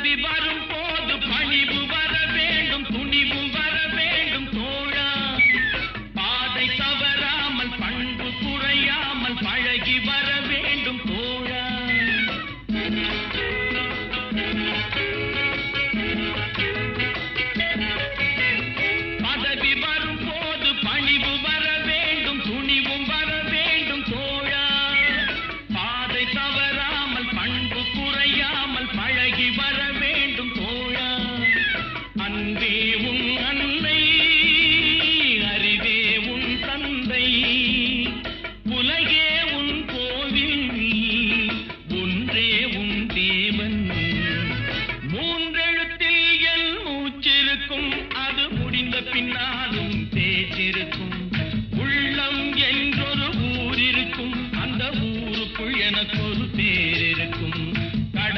பதவி வரும் போது பணிவு வர வேண்டும், துணிவு வர வேண்டும் தோழா. பாதை தவறாமல் பண்பு குறையாமல் பழகி வர வேண்டும் தோழா. பதவி வரும் போது பணிவு வர வேண்டும், துணிவும் வர வேண்டும் தோழா. பாதை தவறாமல் பண்பு குறையாமல் பழகி வர